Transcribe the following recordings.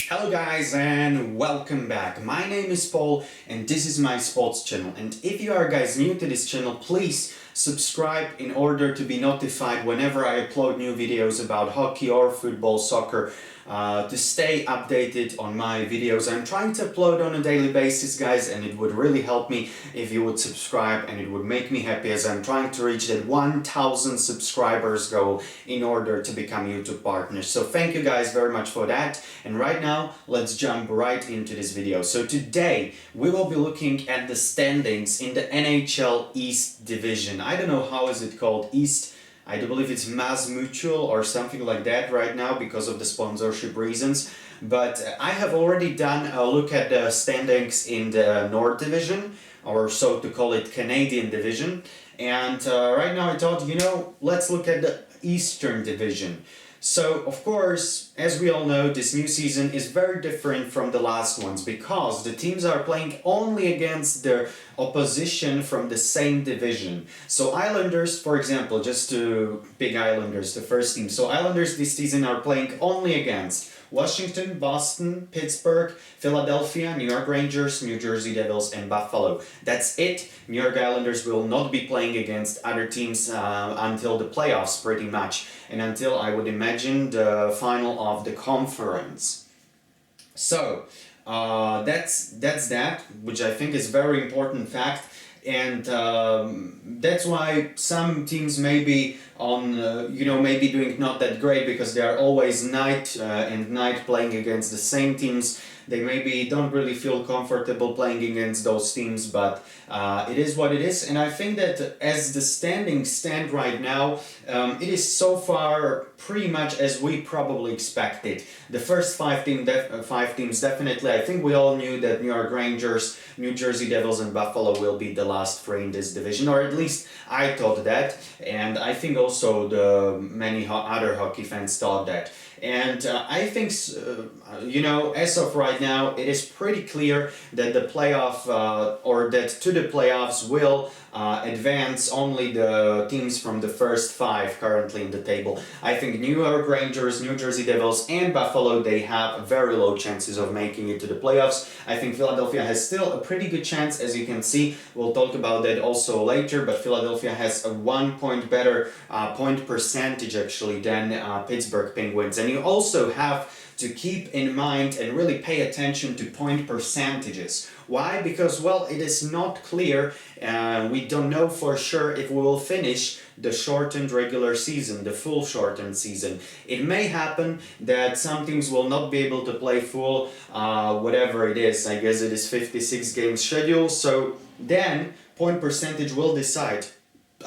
Hello guys and welcome back. My name is Paul and this is my sports channel, and if you are guys new to this channel, please subscribe in order to be notified whenever I upload new videos about hockey or football, soccer, to stay updated on my videos. I'm trying to upload on a daily basis, guys, and it would really help me if you would subscribe, and it would make me happy as I'm trying to reach that 1000 subscribers goal in order to become YouTube partners. So thank you guys very much for that, and right now let's jump right into this video. So today we will be looking at the standings in the NHL East Division. I don't know how is it called, East. I do believe it's Mass Mutual or something like that right now because of the sponsorship reasons. But I have already done a look at the standings in the North Division, or so to call it Canadian Division. And right now I thought, let's look at the Eastern Division. So, of course, as we all know, this new season is very different from the last ones because the teams are playing only against their opposition from the same division. So Islanders, for example, just to pick Islanders, the first team. So Islanders this season are playing only against Washington, Boston, Pittsburgh, Philadelphia, New York Rangers, New Jersey Devils, and Buffalo. That's it. New York Islanders will not be playing against other teams until the playoffs, pretty much, and until, I would imagine, the final of the conference. So that's that, which I think is very important fact. And that's why some teams may be on, maybe doing not that great because they are always night and night playing against the same teams. They maybe don't really feel comfortable playing against those teams, but it is what it is. And I think that as the standings stand right now, it is so far pretty much as we probably expected. The first five teams definitely, I think we all knew that New York Rangers, New Jersey Devils, and Buffalo will be the last three in this division, or at least I thought that, and I think also the many other hockey fans thought that. And I think, as of right now, it is pretty clear that the playoff, or that to the playoffs will advance only the teams from the first five currently in the table. I think New York Rangers, New Jersey Devils, and Buffalo, they have very low chances of making it to the playoffs. I think Philadelphia has still a pretty good chance, as you can see. We'll talk about that also later, but Philadelphia has a 1 point better point percentage actually than Pittsburgh Penguins. And you also have to keep in mind and really pay attention to point percentages. Why? Because, well, it is not clear, we don't know for sure if we will finish the shortened regular season, the full shortened season. It may happen that some teams will not be able to play full, whatever it is. I guess it is 56 games schedule, so then point percentage will decide,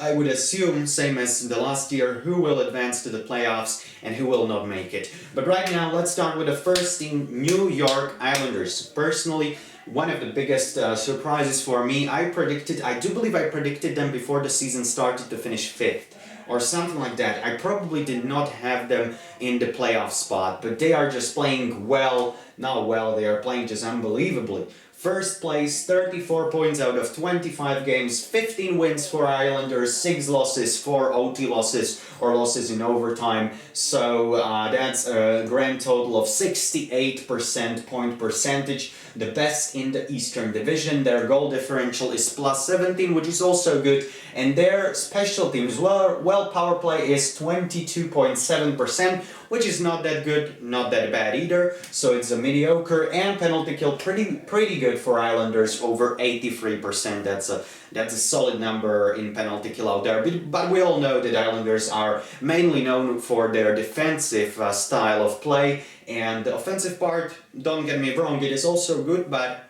I would assume, same as the last year, who will advance to the playoffs and who will not make it. But right now, let's start with the first team, New York Islanders. Personally, one of the biggest surprises for me, I do believe I predicted them before the season started to finish 5th. Or something like that. I probably did not have them in the playoff spot, but they are just playing well, not well, they are playing just unbelievably. First place, 34 points out of 25 games, 15 wins for Islanders, 6 losses, 4 OT losses or losses in overtime. So that's a grand total of 68% point percentage, the best in the Eastern Division. Their goal differential is plus 17, which is also good. And their special teams, well, power play is 22.7%, which is not that good, not that bad either. So it's a mediocre, and penalty kill pretty good for Islanders, over 83%. That's a solid number in penalty kill out there. But we all know that Islanders are mainly known for their defensive style of play, and the offensive part, don't get me wrong, it is also good, but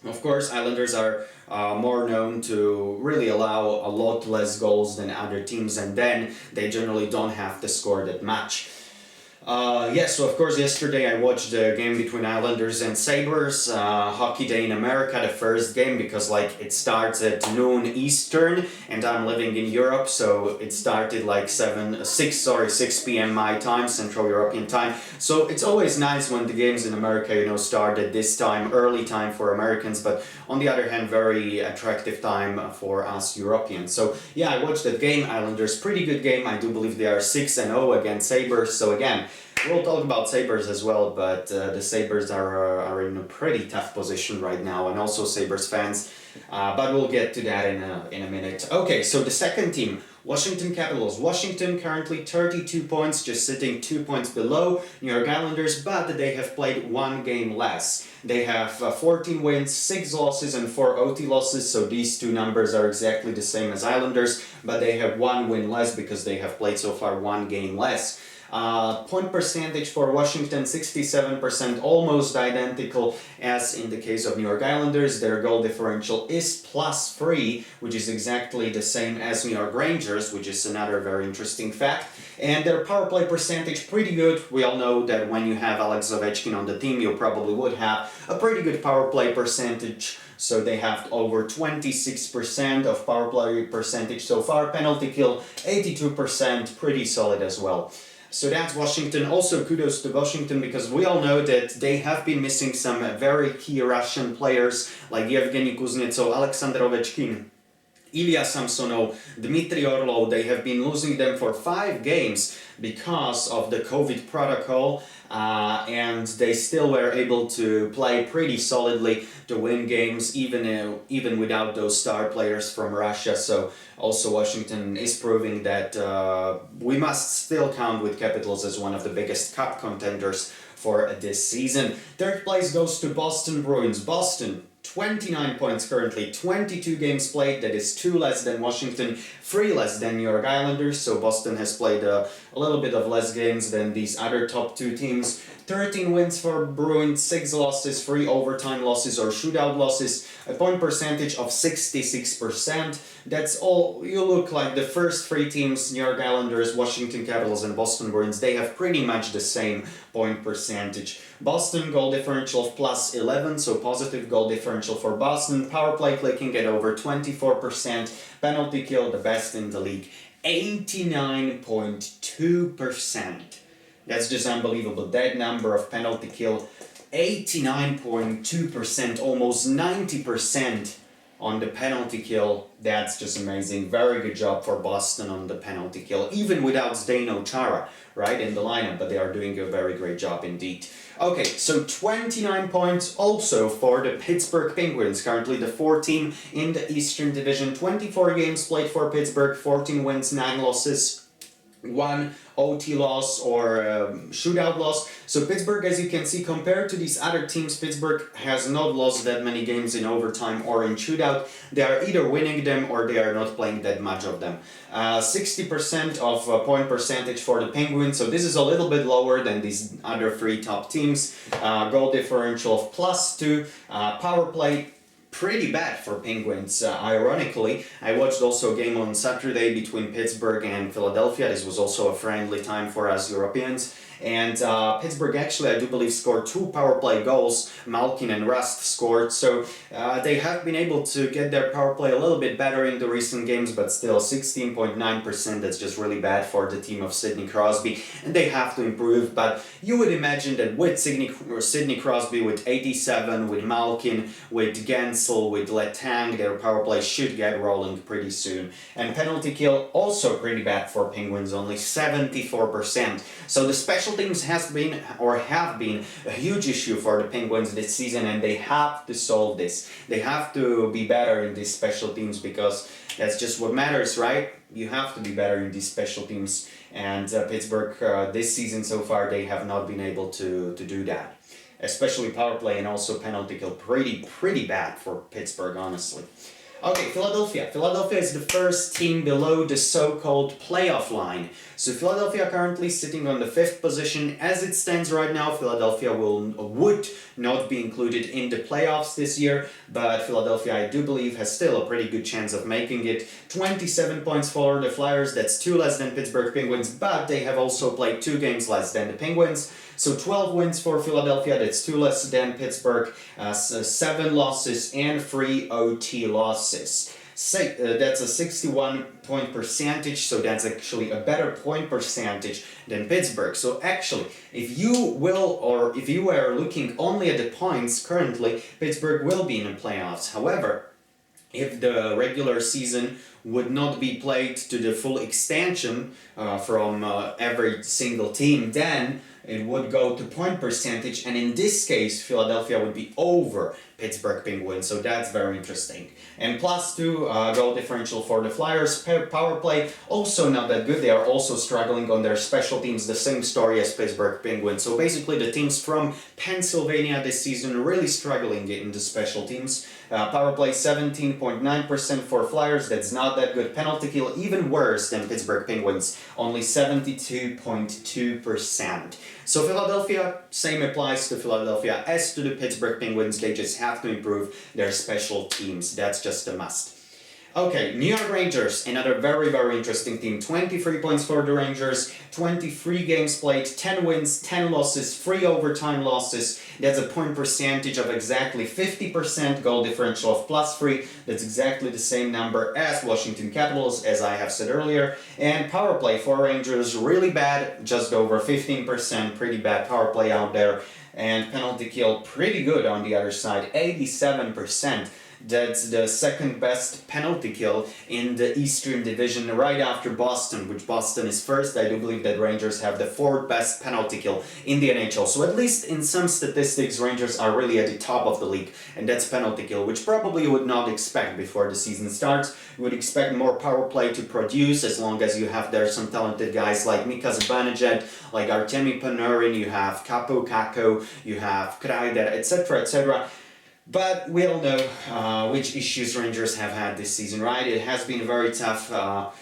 of course Islanders are more known to really allow a lot less goals than other teams, and then they generally don't have to score that much. So of course yesterday I watched the game between Islanders and Sabres, Hockey Day in America, the first game, because it starts at noon Eastern and I'm living in Europe, so it started 6 p.m. my time, Central European time. So it's always nice when the games in America, start at this time, early time for Americans, but on the other hand, very attractive time for us Europeans. So yeah, I watched that game. Islanders, pretty good game. I do believe they are 6-0 against Sabres, so again, We'll talk about Sabres as well, but the Sabres are in a pretty tough position right now, and also Sabres fans. But we'll get to that in a minute. Okay, so the second team, Washington Capitals. Washington currently 32 points, just sitting 2 points below New York Islanders, but they have played one game less. They have 14 wins, 6 losses, and 4 OT losses, so these two numbers are exactly the same as Islanders, but they have 1 win less because they have played so far 1 game less. Point percentage for Washington, 67%, almost identical as in the case of New York Islanders. Their goal differential is +3, which is exactly the same as New York Rangers, which is another very interesting fact. And their power play percentage, pretty good. We all know that when you have Alex Ovechkin on the team, you probably would have a pretty good power play percentage. So they have over 26% of power play percentage so far. Penalty kill, 82%, pretty solid as well. So that's Washington. Also kudos to Washington because we all know that they have been missing some very key Russian players like Yevgeny Kuznetsov, Alexander Ovechkin, Ilya Samsonov, Dmitry Orlov. They have been losing them for 5 games because of the COVID protocol, and they still were able to play pretty solidly to win games even without those star players from Russia. So also Washington is proving that we must still count with Capitals as one of the biggest cup contenders for this season. Third place goes to Boston Bruins. Boston, 29 points currently, 22 games played, that is 2 less than Washington, 3 less than New York Islanders, so Boston has played a little bit of less games than these other top 2 teams. 13 wins for Bruins, 6 losses, 3 overtime losses or shootout losses, a point percentage of 66%. That's all. You look like the first 3 teams, New York Islanders, Washington Capitals and Boston Bruins, they have pretty much the same point percentage. Boston goal differential of +11, so positive goal differential for Boston. Power play clicking at over 24%. Penalty kill, the best in the league, 89.2%. That's just unbelievable. That number of penalty kill, 89.2%, almost 90% on the penalty kill. That's just amazing. Very good job for Boston on the penalty kill, even without Zdeno Chara, right, in the lineup, but they are doing a very great job indeed. Okay, so 29 points also for the Pittsburgh Penguins, currently the 4th team in the Eastern Division. 24 games played for Pittsburgh, 14 wins, 9 losses, 1 OT loss or shootout loss. So Pittsburgh, as you can see, compared to these other teams, Pittsburgh has not lost that many games in overtime or in shootout. They are either winning them or they are not playing that much of them. 60% of point percentage for the Penguins, so this is a little bit lower than these other 3 top teams. Goal differential of +2, power play pretty bad for Penguins, ironically. I watched also a game on Saturday between Pittsburgh and Philadelphia. This was also a friendly time for us Europeans. And Pittsburgh actually, I do believe, scored 2 power play goals. Malkin and Rust scored. So they have been able to get their power play a little bit better in the recent games, but still 16.9%. That's just really bad for the team of Sidney Crosby. And they have to improve. But you would imagine that with Sidney Crosby, with 87, with Malkin, with Gensel, with Letang, their power play should get rolling pretty soon. And penalty kill also pretty bad for Penguins, only 74%. So the special teams have been a huge issue for the Penguins this season, and they have to solve this. They have to be better in these special teams because that's just what matters, right? You have to be better in these special teams, and Pittsburgh this season so far, they have not been able to do that. Especially power play and also penalty kill, pretty bad for Pittsburgh, honestly. Okay, Philadelphia. Philadelphia is the first team below the so-called playoff line. So Philadelphia currently sitting on the 5th position. As it stands right now, Philadelphia would not be included in the playoffs this year, but Philadelphia, I do believe, has still a pretty good chance of making it. 27 points for the Flyers, that's 2 less than Pittsburgh Penguins, but they have also played 2 games less than the Penguins. So 12 wins for Philadelphia, that's 2 less than Pittsburgh, 7 losses and 3 OT losses. That's a 61 point percentage, so that's actually a better point percentage than Pittsburgh. So actually, if you were looking only at the points currently, Pittsburgh will be in the playoffs. However, if the regular season would not be played to the full extension from every single team, then it would go to point percentage, and in this case, Philadelphia would be over Pittsburgh Penguins, so that's very interesting. And +2 goal differential for the Flyers. Power play also not that good. They are also struggling on their special teams, the same story as Pittsburgh Penguins. So basically, the teams from Pennsylvania this season really struggling in the special teams. Power play 17.9% for Flyers. That's not that good. Penalty kill even worse than Pittsburgh Penguins, only 72.2%. So Philadelphia, same applies to Philadelphia as to the Pittsburgh Penguins. They just have to improve their special teams. That's just a must. Okay, New York Rangers, another very, very interesting team. 23 points for the Rangers, 23 games played, 10 wins, 10 losses, 3 overtime losses. That's a point percentage of exactly 50%, goal differential of +3. That's exactly the same number as Washington Capitals, as I have said earlier. And power play for Rangers, really bad, just over 15%, pretty bad power play out there. And penalty kill, pretty good on the other side, 87%. That's the second best penalty kill in the Eastern Division, right after Boston, which Boston is first. I do believe that Rangers have the fourth best penalty kill in the NHL. So at least in some statistics, Rangers are really at the top of the league, and that's penalty kill, which probably you would not expect before the season starts. You would expect more power play to produce, as long as you have there some talented guys like Mika Zibanejad, like Artemi Panarin, you have Kaapo Kakko, you have Kreider, etc., etc. But we all know which issues Rangers have had this season, right? It has been very tough, of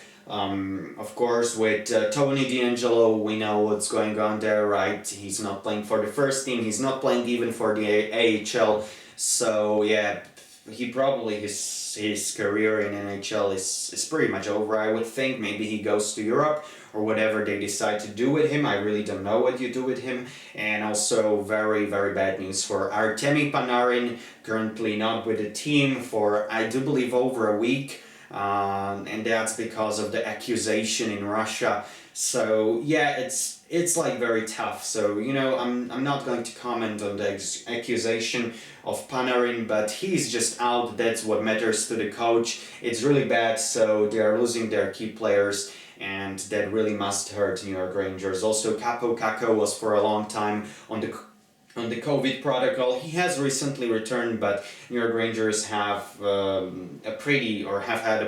course, with Tony DeAngelo. We know what's going on there, right? He's not playing for the first team. He's not playing even for the AHL. So, yeah, he probably, his career in NHL is pretty much over, I would think. Maybe he goes to Europe or whatever they decide to do with him. I really don't know what you do with him. And also very, very bad news for Artemi Panarin, currently not with the team for, I do believe, over a week. And that's because of the accusation in Russia. So yeah, it's like very tough. So I'm not going to comment on the accusation of Panarin, but he's just out. That's what matters to the coach. It's really bad. So they are losing their key players, and that really must hurt New York Rangers. Also, Kaapo Kakko was for a long time on the COVID protocol. He has recently returned, but New York Rangers have had a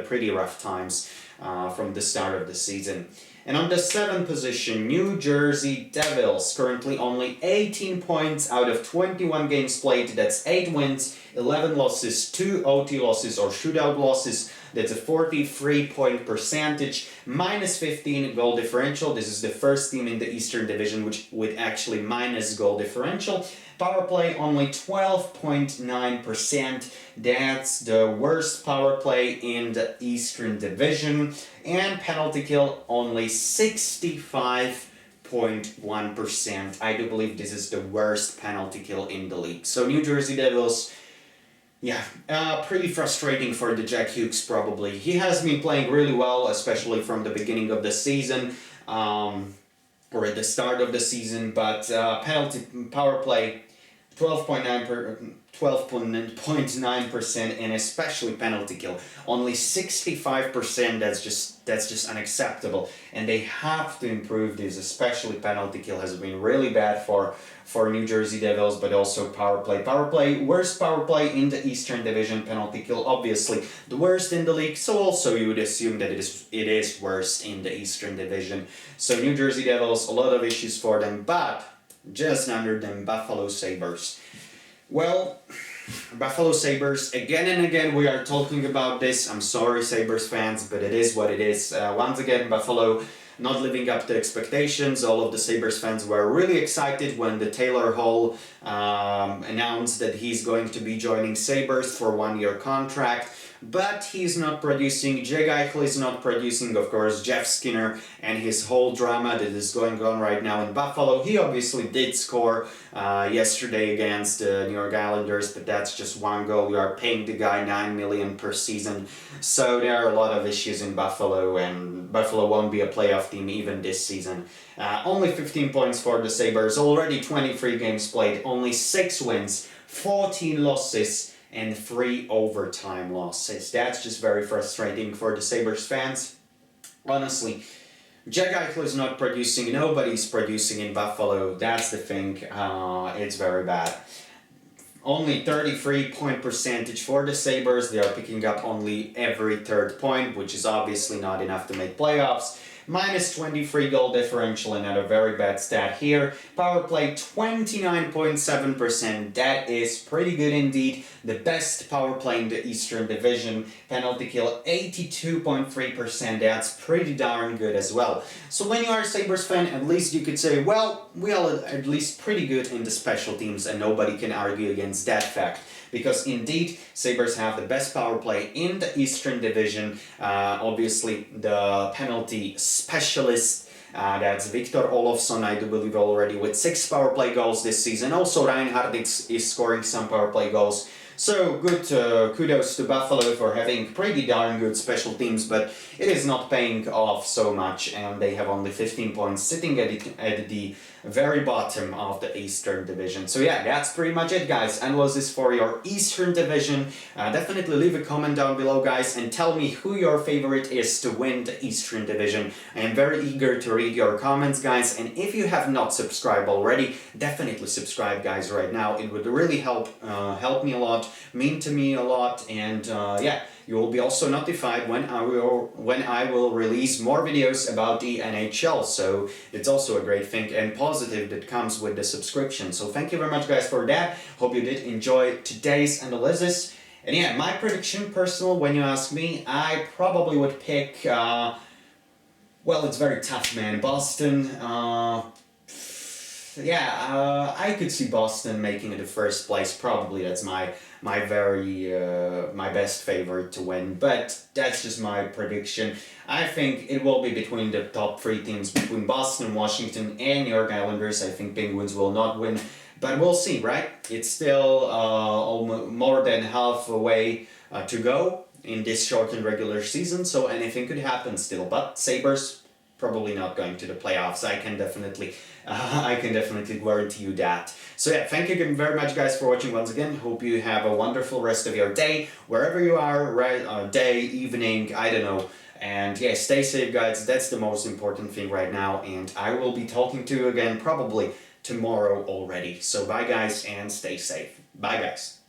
pretty rough times from the start of the season. And on the 7th position, New Jersey Devils, currently only 18 points out of 21 games played. That's 8 wins, 11 losses, 2 OT losses or shootout losses. That's a 43-point percentage, -15 goal differential. This is the first team in the Eastern Division which with actually minus goal differential. Power play only 12.9%. That's the worst power play in the Eastern Division. And penalty kill only 65.1%. I do believe this is the worst penalty kill in the league. So New Jersey Devils, yeah, pretty frustrating for the Jack Hughes probably. He has been playing really well, especially from the beginning of the season, or at the start of the season, but power play 12.9%, and especially penalty kill only 65%. That's just unacceptable, and they have to improve this. Especially penalty kill has been really bad for New Jersey Devils, but also power play, worst power play in the Eastern Division. Penalty kill obviously the worst in the league, so also you would assume that it is worst in the Eastern Division. So New Jersey Devils, a lot of issues for them, but just under them, Buffalo Sabres. Well, Buffalo Sabres, again and again we are talking about this. I'm sorry, Sabres fans, but it is what it is. Once again, Buffalo not living up to expectations. All of the Sabres fans were really excited when the Taylor Hall announced that he's going to be joining Sabres for a 1-year contract. But he's not producing. Jake Eichel is not producing. Of course, Jeff Skinner and his whole drama that is going on right now in Buffalo. He obviously did score yesterday against the New York Islanders, but that's just one goal. You are paying the guy $9 million per season. So there are a lot of issues in Buffalo, and Buffalo won't be a playoff team even this season. Only 15 points for the Sabres. Already 23 games played. Only 6 wins, 14 losses, and 3 overtime losses. That's just very frustrating for the Sabres fans. Honestly, Jack Eichel is not producing, nobody's producing in Buffalo. That's the thing. It's very bad. Only 33-point percentage for the Sabres. They are picking up only every third point, which is obviously not enough to make playoffs. Minus 23 goal differential, another very bad stat here. Power play 29.7%. That is pretty good indeed. The best power play in the Eastern Division. Penalty kill 82.3%. That's pretty darn good as well. So when you are a Sabres fan, at least you could say, well, we are at least pretty good in the special teams, and nobody can argue against that fact. Because indeed, Sabres have the best power play in the Eastern Division. Obviously, the penalty specialist, that's Victor Olofsson, I do believe already, with 6 power play goals this season. Also, Reinhardt is scoring some power play goals. So good kudos to Buffalo for having pretty darn good special teams, but it is not paying off so much, and they have only 15 points sitting at the very bottom of the Eastern Division. So yeah, that's pretty much it, guys. And was this for your Eastern Division? Definitely leave a comment down below, guys, and tell me who your favorite is to win the Eastern Division. I am very eager to read your comments, guys, and if you have not subscribed already, definitely subscribe, guys, right now. It would really help me a lot, mean to me a lot, and yeah. You will be also notified when I will release more videos about the NHL, so it's also a great thing and positive that comes with the subscription. So thank you very much, guys, for that. Hope you did enjoy today's analysis. And yeah, my prediction, personal, when you ask me, I probably would pick, well, it's very tough, man. Boston, yeah, I could see Boston making it the first place. Probably that's my best favorite to win. But that's just my prediction. I think it will be between the top 3 teams, between Boston, Washington, and New York Islanders. I think Penguins will not win, but we'll see, right? It's still more than halfway to go in this shortened regular season, so anything could happen still. But Sabres probably not going to the playoffs. I can definitely guarantee you that. So yeah, thank you very much, guys, for watching once again. Hope you have a wonderful rest of your day, wherever you are, right? Day, evening, I don't know. And yeah, stay safe, guys. That's the most important thing right now. And I will be talking to you again probably tomorrow already. So bye, guys, and stay safe. Bye, guys.